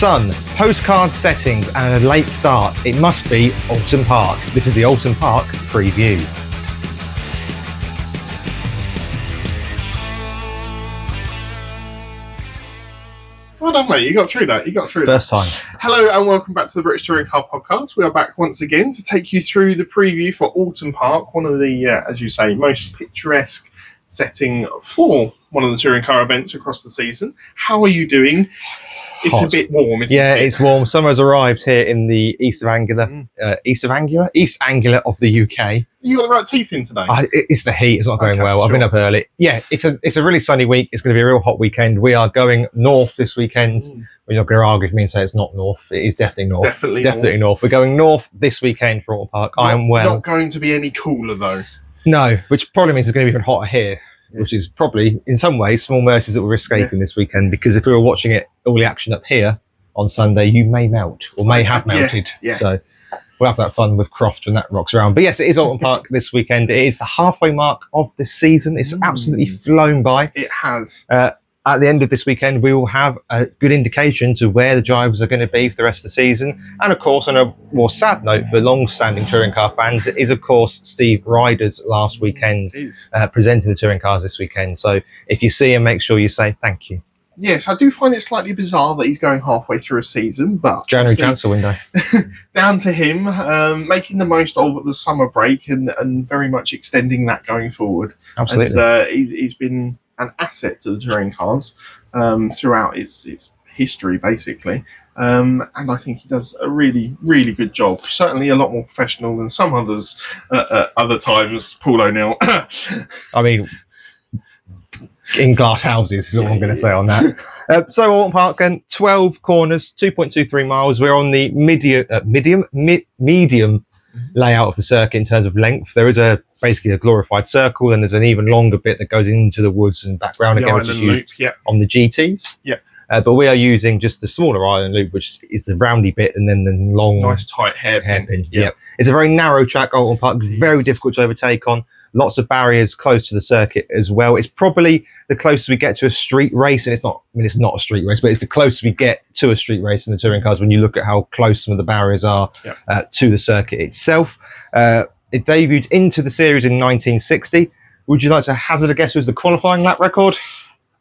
sun, postcard settings and a late start. It must be Oulton Park. This is the Oulton Park preview. Well done, mate. You got through that. First time. Hello and welcome back to the British Touring Car Podcast. We are back once again to take you through the preview for Oulton Park, one of the, as you say, most picturesque setting for one of the touring car events across the season. How are you doing? It's Hot. A bit warm, isn't it? Yeah, it's warm. Summer has arrived here in the East Anglia of the UK. You got the right teeth in today. It's the heat. It's not going well. Sure. I've been up early. Yeah, it's a really sunny week. It's going to be a real hot weekend. We are going north this weekend. We're not going to argue with me and say it's not north. It is definitely north. Definitely north. We're going north this weekend for Oulton Park. Not going to be any cooler though. No, which probably means it's going to be even hotter here. Which is probably, in some ways, small mercies that we're escaping this weekend, because if we were watching it, all the action up here on Sunday, you may melt, or may have melted. Yeah. So we'll have that fun with Croft when that rocks around. But yes, it is Oulton Park this weekend. It is the halfway mark of the season. It's absolutely flown by. It has. At the end of this weekend, we will have a good indication to where the drivers are going to be for the rest of the season. And of course, on a more sad note for long-standing touring car fans, it is of course Steve Ryder's last weekend presenting the touring cars this weekend. So if you see him, make sure you say thank you. Yes, I do find it slightly bizarre that he's going halfway through a season, but January transfer window. Down to him, making the most of the summer break and very much extending that going forward. Absolutely. And, he's been an asset to the touring cars throughout its history, basically. And I think he does a really, really good job. Certainly a lot more professional than some others at other times. Paul O'Neill. I mean, in glass houses is all I'm going to say on that. So Oulton Park, then 12 corners, 2.23 miles. We're on the medium layout of the circuit in terms of length. There is basically a glorified circle, and there's an even longer bit that goes into the woods and back round again, which is used on the GTs. Yeah. But we are using just the smaller island loop, which is the roundy bit, and then the long, nice tight hairpin. Yeah. It's a very narrow track, Oulton Park. It's very difficult to overtake on. Lots of barriers close to the circuit as well. It's probably the closest we get to a street race, and it's not a street race, but it's the closest we get to a street race in the touring cars when you look at how close some of the barriers are to the circuit itself. It debuted into the series in 1960. Would you like to hazard a guess who was the qualifying lap record?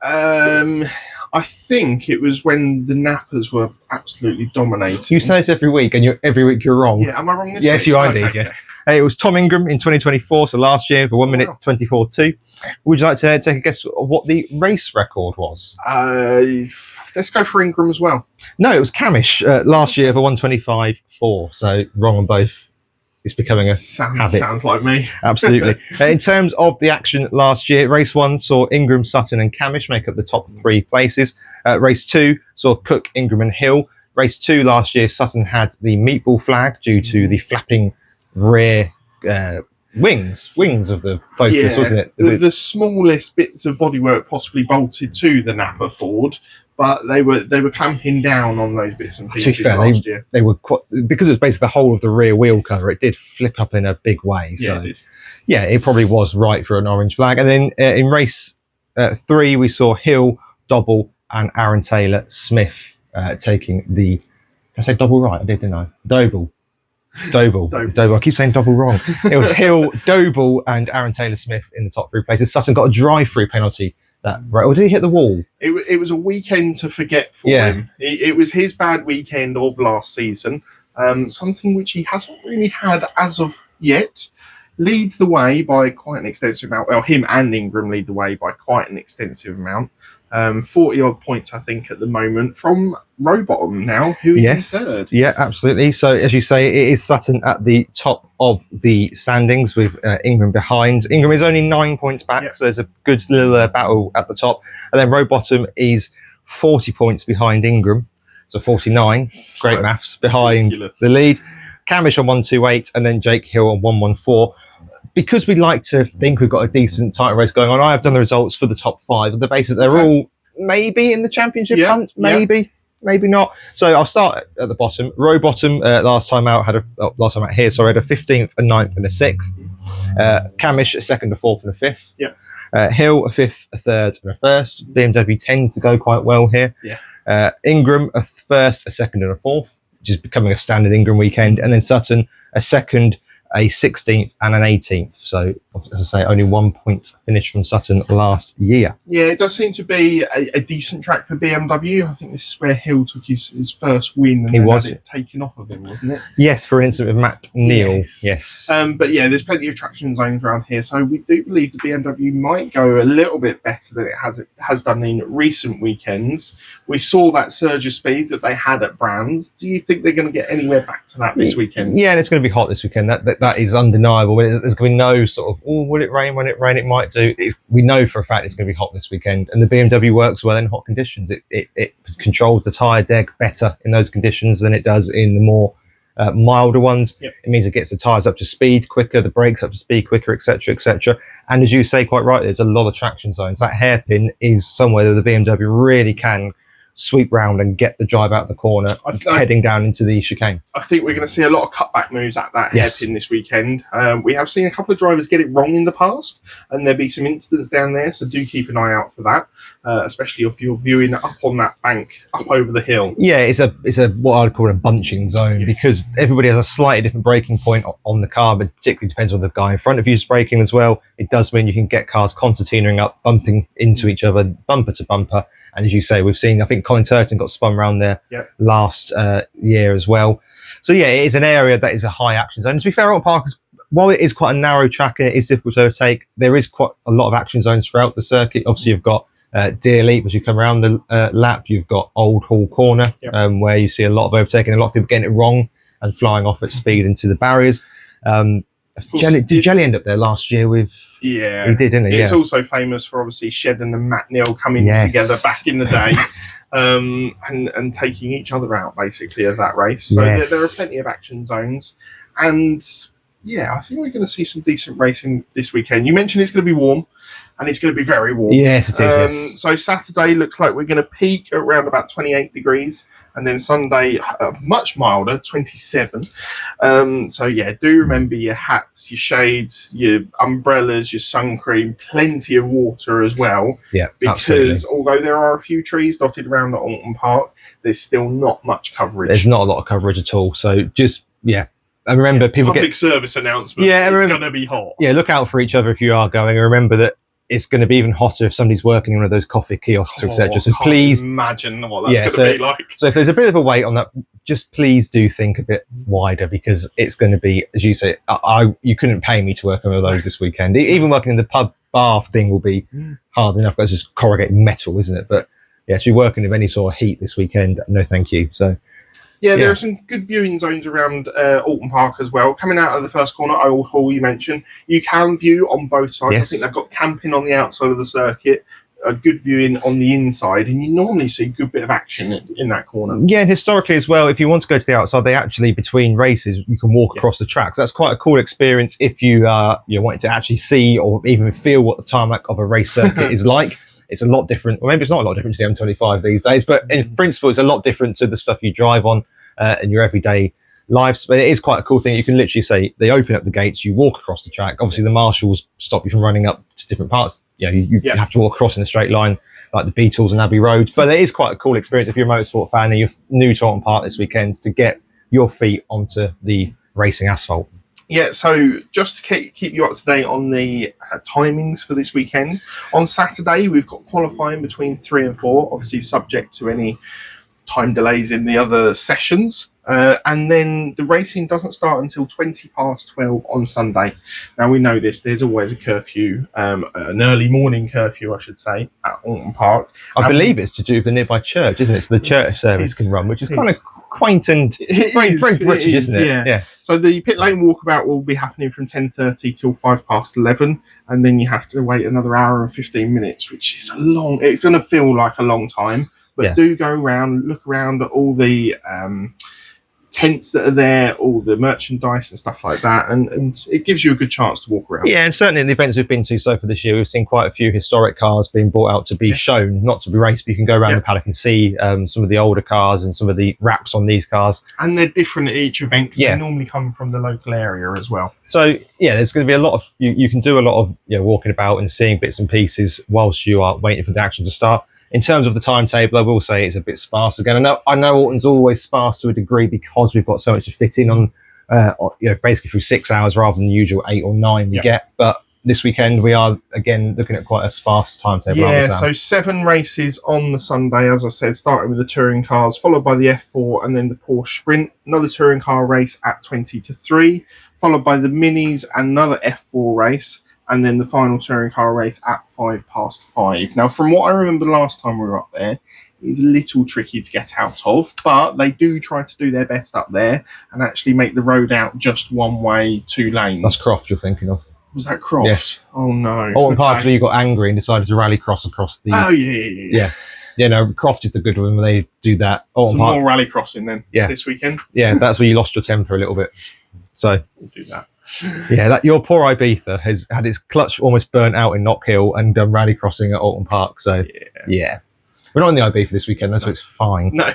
I think it was when the Nappers were absolutely dominating. You say this every week, and every week you're wrong. Yeah, am I wrong this Yes, week? you are indeed, yes. It was Tom Ingram in 2024, so last year for 1 minute 24.2. Would you like to take a guess of what the race record was? Let's go for Ingram as well. No, it was Camish last year for 125.4, so wrong on both. It's becoming a habit. Sounds like me. Absolutely. In terms of the action last year, race 1 saw Ingram, Sutton and Camish make up the top 3 places. Race 2 saw Cook, Ingram and Hill. Race 2 last year, Sutton had the meatball flag due to the flapping rear wings of the Focus, wasn't it? The smallest bits of bodywork possibly bolted to the Napper Ford, but they were clamping down on those bits and pieces last year. They were quite, because it was basically the whole of the rear wheel cover. It did flip up in a big way. So it did. Yeah, it probably was right for an orange flag. And then in race 3, we saw Hill, Dobble, and Aaron Taylor Smith taking the. Did I say double right? I did, didn't I? Doble. I keep saying double wrong. It was Hill, Doble, and Aaron Taylor Smith in the top 3 places. Sutton got a drive-through penalty. Or did he hit the wall? It was a weekend to forget for him. It was his bad weekend of last season. Something which he hasn't really had as of yet. Leads the way by quite an extensive amount. Well, him and Ingram lead the way by quite an extensive amount. 40 odd points, I think, at the moment from Rowbottom now, who is in third. Yeah, absolutely. So, as you say, it is Sutton at the top of the standings with Ingram behind. Ingram is only 9 points back, so there's a good little battle at the top. And then Rowbottom is 40 points behind Ingram, so 49. Great maths behind the lead. Camish on 128, and then Jake Hill on 114. Because we like to think we've got a decent title race going on, I have done the results for the top 5 on the basis that they're all maybe in the championship hunt, maybe not. So I'll start at the bottom. Rowbottom last time out had a 15th, a 9th, and a 6th. Camish a 2nd, a 4th, and a 5th. Hill a 5th, a 3rd, and a 1st. BMW tends to go quite well here. Ingram a first, a second, and a fourth, which is becoming a standard Ingram weekend, and then Sutton a second, a 16th, and an 18th. So, as I say, only 1 point finished from Sutton last year. Yeah, it does seem to be a decent track for BMW. I think this is where Hill took his first win and had it taken off of him, wasn't it? Yes, for instance with Matt Neal. Yes. But yeah, there's plenty of traction zones around here, so we do believe the BMW might go a little bit better than it has done in recent weekends. We saw that surge of speed that they had at Brands. Do you think they're going to get anywhere back to that this weekend? Yeah, and it's going to be hot this weekend. That is undeniable. There's going to be no sort of, will it rain? When it rain, it might do. We know for a fact it's going to be hot this weekend, and the BMW works well in hot conditions. It controls the tyre deck better in those conditions than it does in the more milder ones. Yep. It means it gets the tyres up to speed quicker, the brakes up to speed quicker, etc., etc. And as you say quite right, there's a lot of traction zones. That hairpin is somewhere that the BMW really can sweep round and get the drive out of the corner, heading down into the chicane. I think we're going to see a lot of cutback moves at that hairpin this weekend. We have seen a couple of drivers get it wrong in the past, and there'll be some incidents down there, so do keep an eye out for that, especially if you're viewing up on that bank up over the hill. Yeah, it's a what I'd call a bunching zone, because everybody has a slightly different braking point on the car, but particularly depends on the guy in front of you is braking as well. It does mean you can get cars concertinaing up, bumping into each other, bumper to bumper. And as you say, we've seen, I think Colin Turton got spun around there last year as well. So yeah, it is an area that is a high action zone. To be fair, Oulton Park, while it is quite a narrow track and it is difficult to overtake, there is quite a lot of action zones throughout the circuit. Obviously, you've got Deer Leap as you come around the lap. You've got Old Hall Corner, where you see a lot of overtaking, a lot of people getting it wrong and flying off at speed into the barriers. Did Jelly end up there last year with? Yeah, he did, didn't he? It's also famous for obviously Shedden and Matt Neal coming together back in the day, and taking each other out basically of that race. So there are plenty of action zones, and yeah, I think we're going to see some decent racing this weekend. You mentioned it's going to be warm. And it's going to be very warm. Yes, it is. Yes. So Saturday looks like we're going to peak at around about 28 degrees. And then Sunday, much milder, 27. So yeah, do remember your hats, your shades, your umbrellas, your sun cream, plenty of water as well. Yeah, because although there are a few trees dotted around at Oulton Park, there's still not much coverage. There's not a lot of coverage at all. So just, and remember, people public service announcement. Yeah, it's going to be hot. Yeah, look out for each other if you are going. And remember that it's going to be even hotter if somebody's working in one of those coffee kiosks, etc. So please imagine what that's going to be like. So if there's a bit of a wait on that, just please do think a bit wider, because it's going to be, as you say, you couldn't pay me to work on one of those this weekend. Even working in the pub bar thing will be hard enough. It's just corrugated metal, isn't it? But yeah, to be working with any sort of heat this weekend, no, thank you. So. Yeah, there are some good viewing zones around Oulton Park as well. Coming out of the first corner, Old Hall, you mentioned, you can view on both sides. I think they've got camping on the outside of the circuit, a good viewing on the inside, and you normally see a good bit of action in that corner. Yeah, and historically as well, if you want to go to the outside, they actually, between races, you can walk across the tracks. That's quite a cool experience if you you're wanting to actually see or even feel what the tarmac of a race circuit is like. It's a lot different. Well, maybe it's not a lot different to the M25 these days, but in principle, it's a lot different to the stuff you drive on in your everyday lives. But it is quite a cool thing. You can literally say they open up the gates, you walk across the track. Obviously, the marshals stop you from running up to different parts. You have to walk across in a straight line, like the Beatles and Abbey Road. But it is quite a cool experience if you're a motorsport fan and you're new to Oulton Park this weekend to get your feet onto the racing asphalt. Yeah, so just to keep you up to date on the timings for this weekend, on Saturday we've got qualifying between 3 and 4, obviously subject to any time delays in the other sessions. And then the racing doesn't start until 20 past 12 on Sunday. Now, we know this, there's always a curfew, an early morning curfew, I should say, at Oulton Park. I believe it's to do with the nearby church, isn't it? So the church service can run, which is kind of quaint and very British, isn't it? Yeah. Yes. So the pit lane walkabout will be happening from 10:30 till 5 past 11, and then you have to wait another hour and 15 minutes, which is it's going to feel like a long time. But do go around, look around at all the tents that are there, all the merchandise and stuff like that, and it gives you a good chance to walk around. Yeah, and certainly in the events we've been to so far this year, we've seen quite a few historic cars being brought out to be shown, not to be raced, but you can go around the paddock and see some of the older cars and some of the wraps on these cars. And they're different at each event because they normally come from the local area as well. So yeah, there's going to be a lot of, you can do a lot of walking about and seeing bits and pieces whilst you are waiting for the action to start. In terms of the timetable, I will say it's a bit sparse again. I know Oulton's always sparse to a degree because we've got so much to fit in on, basically through 6 hours rather than the usual 8 or 9 we get. But this weekend we are again looking at quite a sparse timetable. Yeah, so 7 races on the Sunday, as I said, starting with the touring cars, followed by the F4 and then the Porsche Sprint. Another touring car race at 20 to 3, followed by the Minis, another F4 race, and then the final touring car race at 5:05. Now, from what I remember the last time we were up there, it's a little tricky to get out of, but they do try to do their best up there and actually make the road out just one way, 2 lanes. That's Croft you're thinking of. Was that Croft? Yes. Oh no. Oulton Park, you got angry and decided to rally cross across the. Oh yeah. Yeah, no, Croft is the good one when they do that. Some more rally crossing then. This weekend. Yeah, that's where you lost your temper a little bit. So we'll do that. Yeah, that your poor Ibiza has had its clutch almost burnt out in Knock Hill and done rally crossing at Oulton Park. So yeah. We're not on the Ibiza this weekend, so it's fine. No.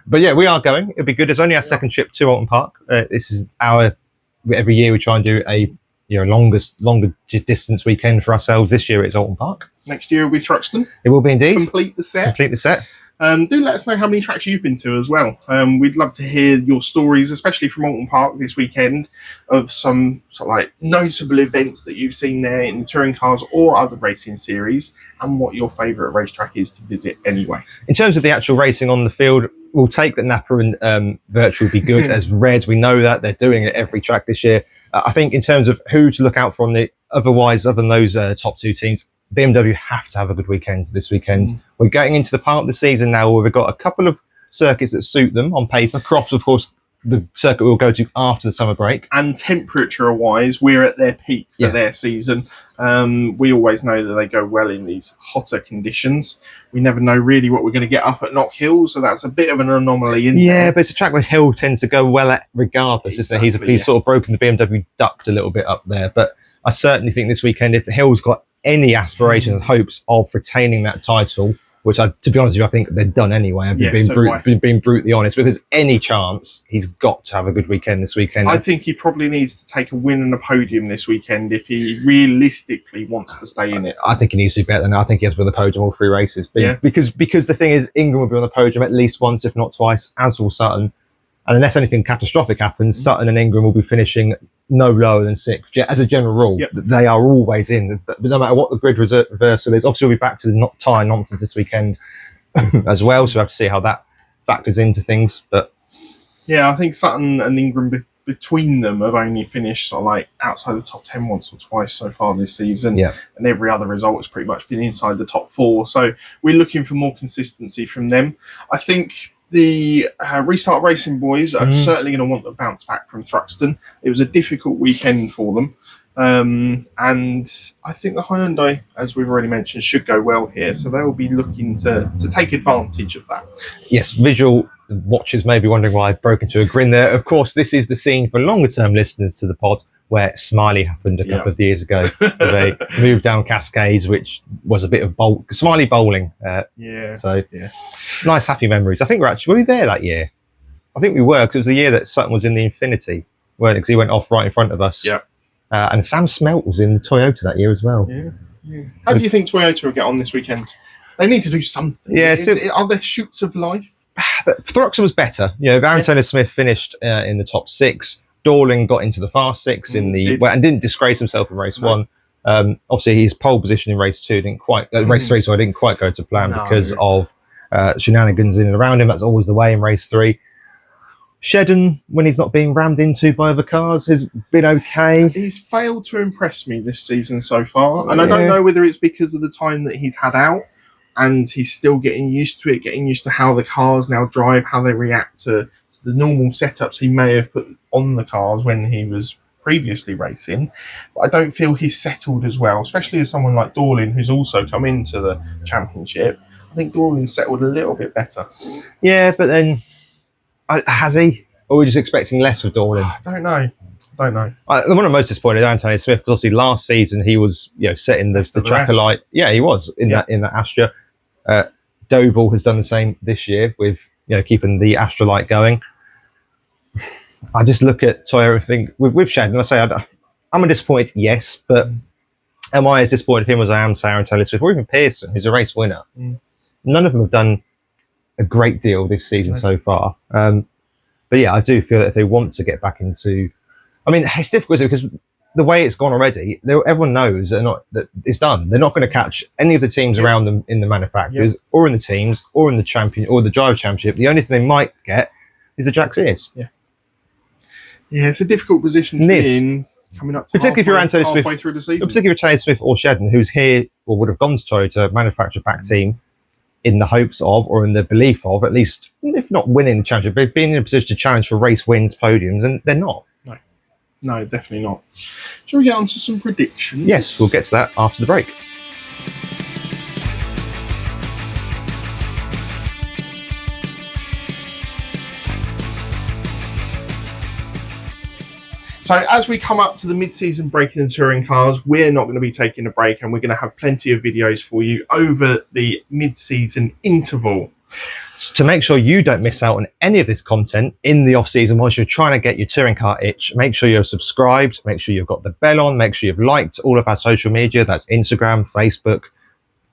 But yeah, we are going. It'll be good. It's only our second trip to Oulton Park. This is every year we try and do a longer distance weekend for ourselves. This year it's Oulton Park. Next year will be Thruxton. It will be indeed. Complete the set. Do let us know how many tracks you've been to as well. We'd love to hear your stories, especially from Oulton Park this weekend, of some sort of like notable events that you've seen there in the touring cars or other racing series, and what your favourite racetrack is to visit anyway. In terms of the actual racing on the field, we'll take that Napa and Virtual will be good as Red. We know that they're doing it at every track this year. I think in terms of who to look out for on other than those top 2 teams, BMW have to have a good weekend this weekend. We're getting into the part of the season now where we've got a couple of circuits that suit them on paper. Crofts, of course, the circuit we'll go to after the summer break. And temperature-wise, we're at their peak for their season. We always know that they go well in these hotter conditions. We never know really what we're going to get up at Knock Hill, so that's a bit of an anomaly in there. Yeah, but it's a track where Hill tends to go well at regardless, exactly, isn't it? He's sort of broken the BMW duct a little bit up there. But I certainly think this weekend, if Hill's got any aspirations and hopes of retaining that title, which to be honest with you, I think they're done anyway. I've been brutally honest. But if there's any chance, he's got to have a good weekend this weekend. I think he probably needs to take a win and a podium this weekend if he realistically wants to stay in it. I think he needs to be better than that. I think he has to be on the podium all 3 races. Because the thing is, Ingram will be on the podium at least once, if not twice, as will Sutton. And unless anything catastrophic happens, Sutton and Ingram will be finishing no lower than 6th. As a general rule, they are always in, no matter what the grid reversal is. Obviously, we'll be back to the tyre nonsense this weekend as well, so we have to see how that factors into things. But yeah, I think Sutton and Ingram between them have only finished sort of like outside the top 10 once or twice so far this season. And every other result has pretty much been inside the top 4. So we're looking for more consistency from them. I think the Restart Racing boys are certainly going to want to bounce back from Thruxton. It was a difficult weekend for them. And I think the Hyundai, as we've already mentioned, should go well here. So they'll be looking to take advantage of that. Yes, visual watchers may be wondering why I broke into a grin there. Of course, this is the scene for longer-term listeners to the pod where Smiley happened a couple of years ago. They moved down Cascades, which was a bit of Smiley bowling. Nice, happy memories. I think were we there that year? I think we were, because it was the year that Sutton was in the Infinity, because he went off right in front of us. And Sam Smelt was in the Toyota that year as well. How do you think Toyota will get on this weekend? They need to do something. Are there shoots of life? Thruxton was better. Aaron Turner-Smith finished in the top 6. Dorling got into the fast 6 and didn't disgrace himself in race 1. Obviously, his pole position in race 2 didn't quite race 3, so I didn't quite go to plan because of shenanigans in and around him. That's always the way in race 3. Shedden, when he's not being rammed into by other cars, has been okay. He's failed to impress me this season so far, and I don't know whether it's because of the time that he's had out and he's still getting used to it, getting used to how the cars now drive, how they react to the normal setups he may have put on the cars when he was previously racing. But I don't feel he's settled as well, especially as someone like Dorling, who's also come into the championship. I think Dorling's settled a little bit better. Yeah, but then has he? Or are we just expecting less of Dorling? I don't know. The one I'm most disappointed, Antonio Smith, because obviously last season he was setting the track alight. Yeah, he was in that Astra. Doble has done the same this year with keeping the Astra light going. I just look at Toyota and think with Shedden, I say I'm disappointed, yes, but am I as disappointed with him as I am Sarah and Taylor Swift or even Pearson, who's a race winner? None of them have done a great deal this season so far. But yeah, I do feel that if they want to get back into, I mean, it's difficult because the way it's gone already, everyone knows that it's done. They're not going to catch any of the teams around them in the manufacturers or in the teams or in the champion or the driver championship. The only thing they might get is the Jack Sears. Yeah, it's a difficult position to be in coming up to particularly if you're Antonio Smith, halfway through the season. Particularly if Taylor Smith or Shedden, who's here or would have gone to Toyota manufacturer-back team in the hopes of, or in the belief of, at least, if not winning the championship, but being in a position to challenge for race wins, podiums, and they're not. No, definitely not. Shall we get on to some predictions? Yes, we'll get to that after the break. So as we come up to the mid-season break in the touring cars, we're not going to be taking a break, and we're going to have plenty of videos for you over the mid-season interval. So to make sure you don't miss out on any of this content in the off-season, whilst you're trying to get your touring car itch, make sure you're subscribed, make sure you've got the bell on, make sure you've liked all of our social media. That's Instagram, Facebook,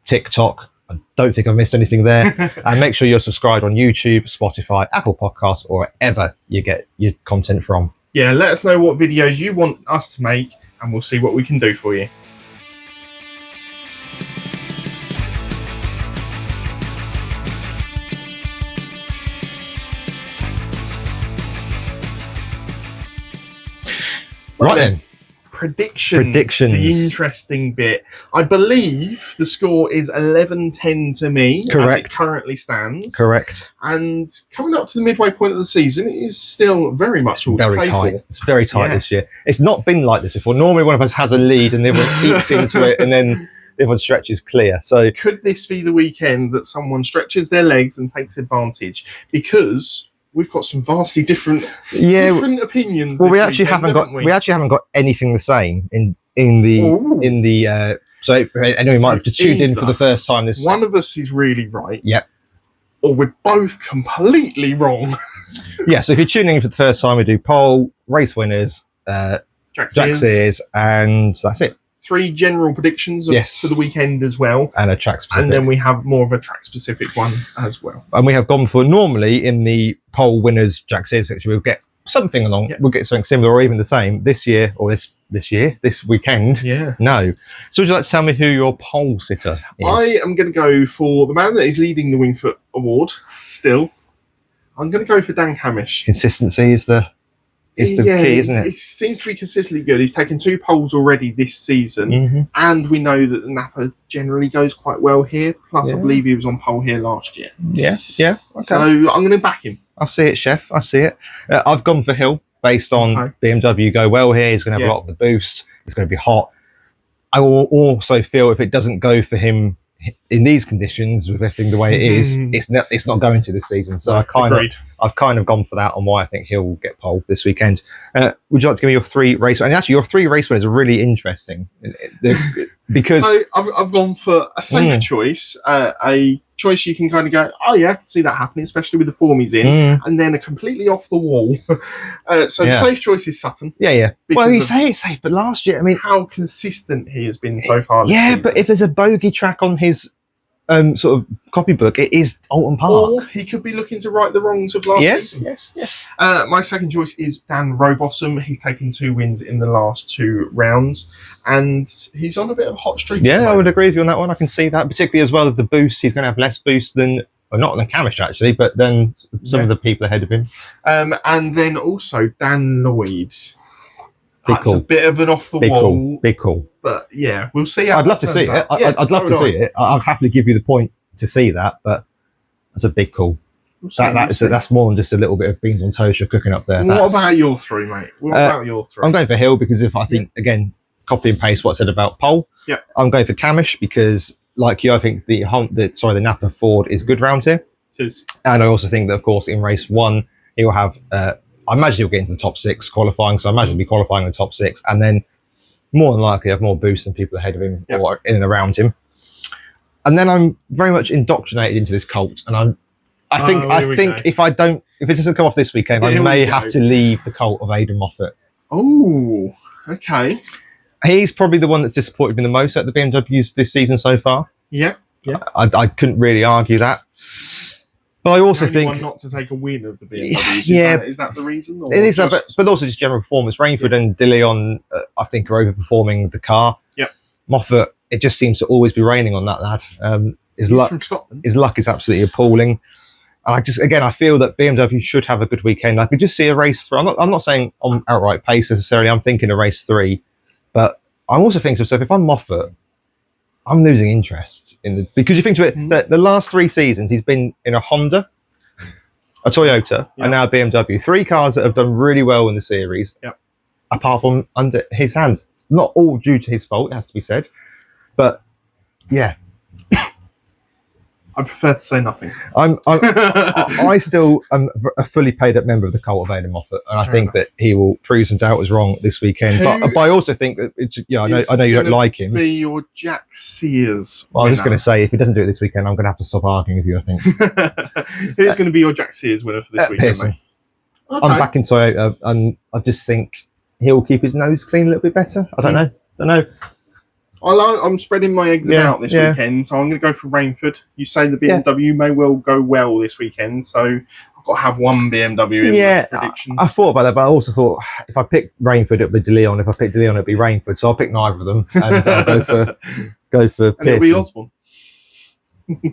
TikTok. I don't think I've missed anything there. And make sure you're subscribed on YouTube, Spotify, Apple Podcasts, or wherever you get your content from. Yeah, let us know what videos you want us to make, and we'll see what we can do for you. Right then. Predictions. The interesting bit. I believe the score is 11-10 to me. Correct. As it currently stands. Correct. And coming up to the midway point of the season, it is still very much all very tight. It's very tight this year. It's not been like this before. Normally one of us has a lead and the other one eats into it, and then the other one stretches clear. So could this be the weekend that someone stretches their legs and takes advantage? Because we've got some vastly different opinions. Well, we actually haven't got anything the same in the so anyone who might have just tuned in for the first time this one of us is really right. Yep. Or we're both completely wrong. Yeah, so if you're tuning in for the first time, we do poll, race winners, Jack Sears, and that's it. 3 general predictions for the weekend as well. And a track specific. And then we have more of a track specific one as well. And we have gone for, normally in the poll winners Jack Sears section, we'll get something along, we'll get something similar or even the same this year, or this weekend. Yeah. No. So would you like to tell me who your poll sitter is? I am going to go for the man that is leading the Wingfoot Award still. I'm going to go for Dan Hamish. Consistency is the key, isn't it? It seems to be consistently good. He's taken 2 poles already this season, and we know that the Napa generally goes quite well here. Plus, I believe he was on pole here last year. Yeah. Okay. So I'm going to back him. I see it, Chef. I see it. I've gone for Hill based on BMW go well here. He's going to have a lot of the boost. It's going to be hot. I will also feel if it doesn't go for him in these conditions with everything the way it is, it's not going to this season. So I've kind of gone for that on why I think he'll get pole this weekend. Would you like to give me your 3 race? And actually, your 3 race winners are really interesting because so I've gone for a safe choice, a choice you can kind of go, oh yeah, I can see that happening, especially with the form he's in, and then a completely off the wall. The safe choice is Sutton. Yeah. Well, you say it's safe, but last year, I mean, how consistent he has been so far. This season. But if there's a bogey track on his sort of copybook, it is Oulton Park. Or he could be looking to right the wrongs of last season. Yes. My second choice is Dan Rowbottom. He's taken 2 wins in the last 2 rounds, and he's on a bit of a hot streak. Yeah, I would agree with you on that one. I can see that, particularly as well as the boost. He's going to have less boost than, well, not than Camish actually, but then some of the people ahead of him. And then also Dan Lloyd. That's cool. A bit of an off the wall. Big call. But yeah, we'll see. I'd love to see it. I'd love to see it. I'd happily give you the point to see that, but that's a big call. That's more than just a little bit of beans on toast you're cooking up there. What about your 3, mate? What about your 3? I'm going for Hill because I think, again, copy and paste what I said about pole. Yeah. I'm going for Camish because, like you, I think the Napa Ford is good round here. It is. And I also think that, of course, in race 1, he will have... I imagine he'll get into the top 6 qualifying, so I imagine he'll be qualifying in the top 6, and then more than likely have more boost than people ahead of him or in and around him. And then I'm very much indoctrinated into this cult, and I think if it doesn't come off this weekend, I may have to leave the cult of Aidan Moffat. Oh, okay. He's probably the one that's disappointed me the most at the BMWs this season so far. Yeah. Yeah. I couldn't really argue that. But I also think not to take a win of the BMWs. Is that the reason? Or it is, but also just general performance. Rainford and De Leon, I think, are overperforming the car. Yep. Moffat, it just seems to always be raining on that lad. His luck is absolutely appalling. And I feel that BMW should have a good weekend. I could just see a race 3. I'm not saying on outright pace necessarily. I'm thinking a race 3, but I'm also thinking to myself, if I'm Moffat, I'm losing interest because you think to it that the last 3 seasons he's been in a Honda, a Toyota, and now a BMW. 3 cars that have done really well in the series. Yep. Apart from under his hands, not all due to his fault, it has to be said, but yeah. I prefer to say nothing. I still am a fully paid up member of the cultivated Moffat, and I think that he will prove some doubters wrong this weekend. But I also think that I know you don't like him. Be your Jack Sears. Well, I was just going to say, if he doesn't do it this weekend, I'm going to have to stop arguing with you, I think. Who's going to be your Jack Sears winner for this weekend, Pearson. mate? Okay. I'm back in Toyota, and I just think he'll keep his nose clean a little bit better. I don't know. I'm spreading my eggs about this weekend, so I'm going to go for Rainford. You say the BMW may well go well this weekend, so I've got to have one BMW in my predictions. I thought about that, but I also thought if I pick Rainford, it'd be De Leon. If I pick De Leon, it'd be Rainford. So I'll pick neither of them, and I'll go for Pearson. And it'll be Osborne.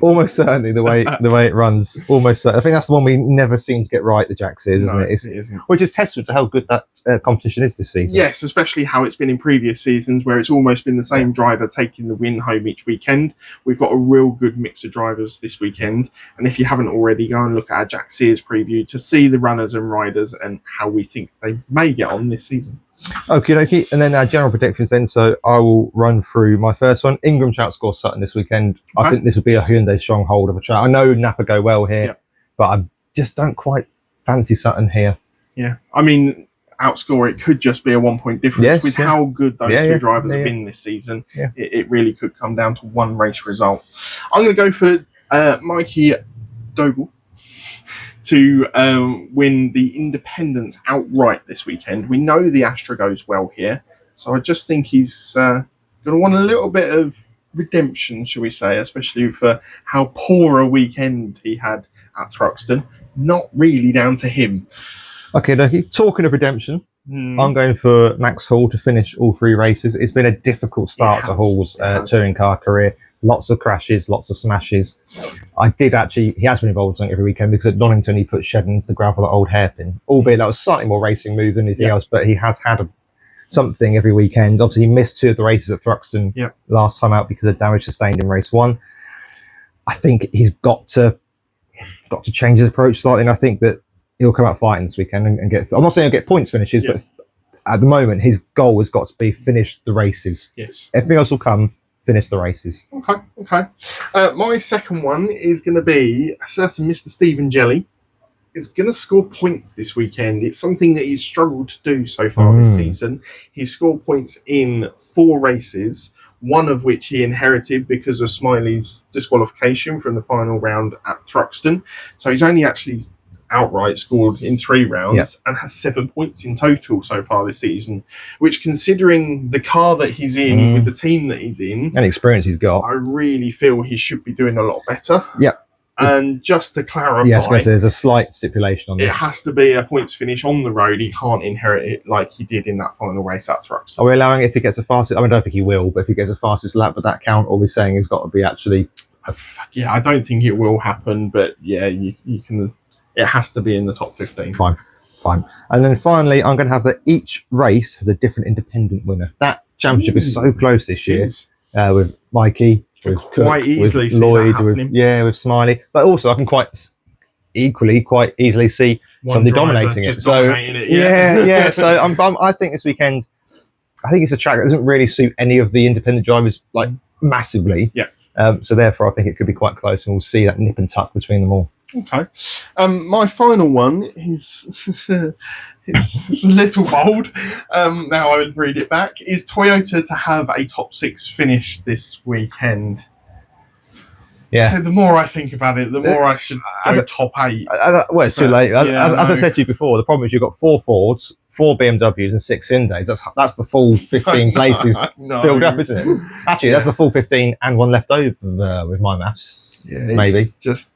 Almost certainly the way it runs. Almost certainly. I think that's the one we never seem to get right. The Jack Sears, isn't it? It isn't. Which is testament to how good that competition is this season. Yes, especially how it's been in previous seasons, where it's almost been the same driver taking the win home each weekend. We've got a real good mix of drivers this weekend, and if you haven't already, go and look at our Jack Sears preview to see the runners and riders and how we think they may get on this season. Okie dokie. And then our general predictions then. So I will run through my first one. Ingram to outscore Sutton this weekend. Okay. I think this would be a Hyundai stronghold of a track. I know Napa go well here, but I just don't quite fancy Sutton here. Yeah. I mean, outscore, it could just be a 1 point difference with how good those two drivers have been this season. Yeah. It really could come down to one race result. I'm going to go for Mikey Doble to win the Independents outright this weekend. We know the Astra goes well here, so I just think he's going to want a little bit of redemption, shall we say, especially for how poor a weekend he had at Thruxton. Not really down to him. Okay, talking of redemption, I'm going for Max Hall to finish all 3 races. It's been a difficult start to Hall's touring car career. Lots of crashes, lots of smashes. He has been involved in something every weekend because at Donington he put shed into the gravel at Old Hairpin, albeit that was slightly more racing move than anything else, but he has had something every weekend. Obviously he missed 2 of the races at Thruxton last time out because of damage sustained in race 1. I think he's got to change his approach slightly, and I think that he'll come out fighting this weekend and get, I'm not saying he'll get points finishes, but at the moment his goal has got to be finish the races. Yes. Everything else will come. Finish the races. Okay. My second one is going to be a certain Mr. Stephen Jelly. Is going to score points this weekend. It's something that he's struggled to do so far this season. He's scored points in 4 races, one of which he inherited because of Smiley's disqualification from the final round at Thruxton. So he's only actually outright scored in 3 rounds and has 7 points in total so far this season, which, considering the car that he's in with the team that he's in and experience he's got, I really feel he should be doing a lot better. And just to clarify, yes, there's a slight stipulation on this. It has to be a points finish on the road. He can't inherit it like he did in that final race at Thruxton. Are we allowing if he gets a fastest? I mean, I don't think he will, but if he gets a fastest lap, would that count? Or are we saying he's got to be actually? Yeah, I don't think it will happen, but yeah, you can. It has to be in the top 15. Fine. And then finally, I'm going to have that each race has a different independent winner. That championship is so close this year with Mikey, with Cook, with Lloyd, with Smiley. But also, I can quite easily see somebody dominating it. So I think this weekend, I think it's a track that doesn't really suit any of the independent drivers like massively. So therefore, I think it could be quite close, and we'll see that nip and tuck between them all. Okay. My final one is it's a little bold. Now I would read it back. Is Toyota to have a top 6 finish this weekend? Yeah. So the more I think about it, the more I should go top 8. Well, it's too late. As I said to you before, the problem is you've got 4 Fords, 4 BMWs and 6 Hyundais. That's the full 15 places No. filled up, isn't it? Actually, that's the full 15 and one left over with my maths. Yeah, maybe. it's just.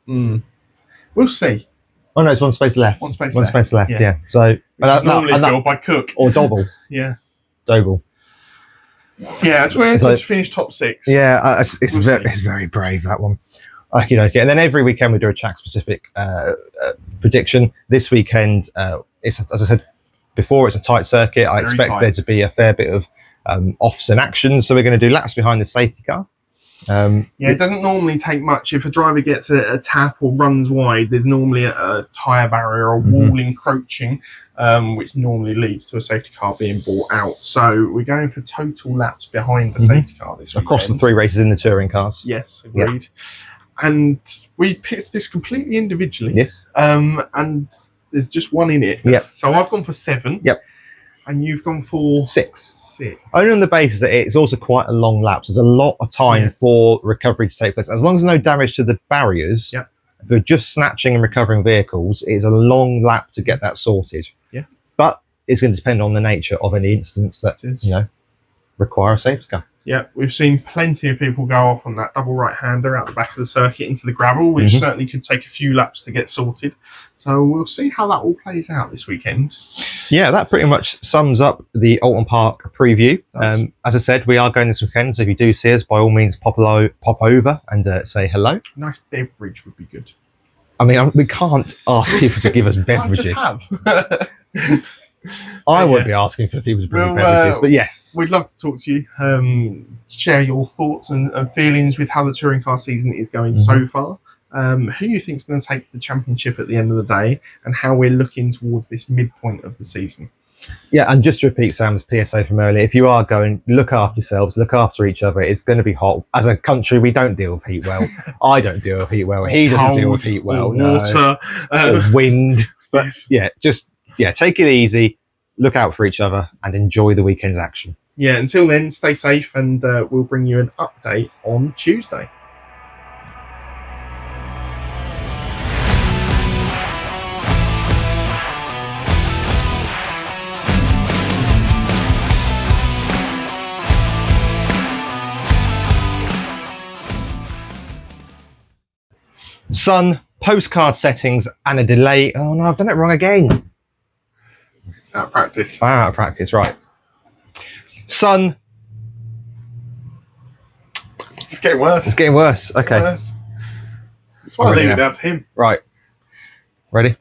We'll see. Oh no, it's one space left. One space left. Yeah. So normally filled by Cook or Dobble. Yeah. Doble. Yeah, it's where to finish top 6. Yeah, it's very brave, that one. Okay. And then every weekend we do a track specific prediction. This weekend, it's, as I said before, it's a tight circuit. I expect there to be a fair bit of offs and actions. So we're going to do laps behind the safety car. It doesn't normally take much. If a driver gets a tap or runs wide, there's normally a tyre barrier or wall encroaching, which normally leads to a safety car being brought out. So we're going for total laps behind the safety car this weekend. Across the 3 races in the touring cars. Yes, agreed. And we picked this completely individually. Yes. And there's just one in it. Yep. So I've gone for 7. Yep. And you've gone for 6. Only on the basis that it's also quite a long lap. So there's a lot of time for recovery to take place. As long as there's no damage to the barriers, if we're just snatching and recovering vehicles, it's a long lap to get that sorted. Yeah. But it's going to depend on the nature of any instance that, require a safety car. Yeah, we've seen plenty of people go off on that double right-hander out the back of the circuit into the gravel, which certainly could take a few laps to get sorted. So we'll see how that all plays out this weekend. Yeah, that pretty much sums up the Oulton Park preview. As I said, we are going this weekend, so if you do see us, by all means, pop over and say hello. Nice beverage would be good. I mean, we can't ask people to give us beverages. Just have. I would be asking for people to bring me beverages, but yes. We'd love to talk to you, share your thoughts and feelings with how the touring car season is going so far, who you think is going to take the championship at the end of the day, and how we're looking towards this midpoint of the season. Yeah, and just to repeat Sam's PSA from earlier, if you are going, look after yourselves, look after each other. It's going to be hot. As a country, we don't deal with heat well. I don't deal with heat well. He doesn't deal with heat well. Water. Or wind. But take it easy, look out for each other, and enjoy the weekend's action. Yeah, until then, stay safe, and we'll bring you an update on Tuesday. Sun, postcard settings, and a delay. Oh no, I've done it wrong again. It's out of practice. Out of practice, right. Sun. It's getting worse. It's getting worse. Okay. That's why I leave it down to him. Right. Ready?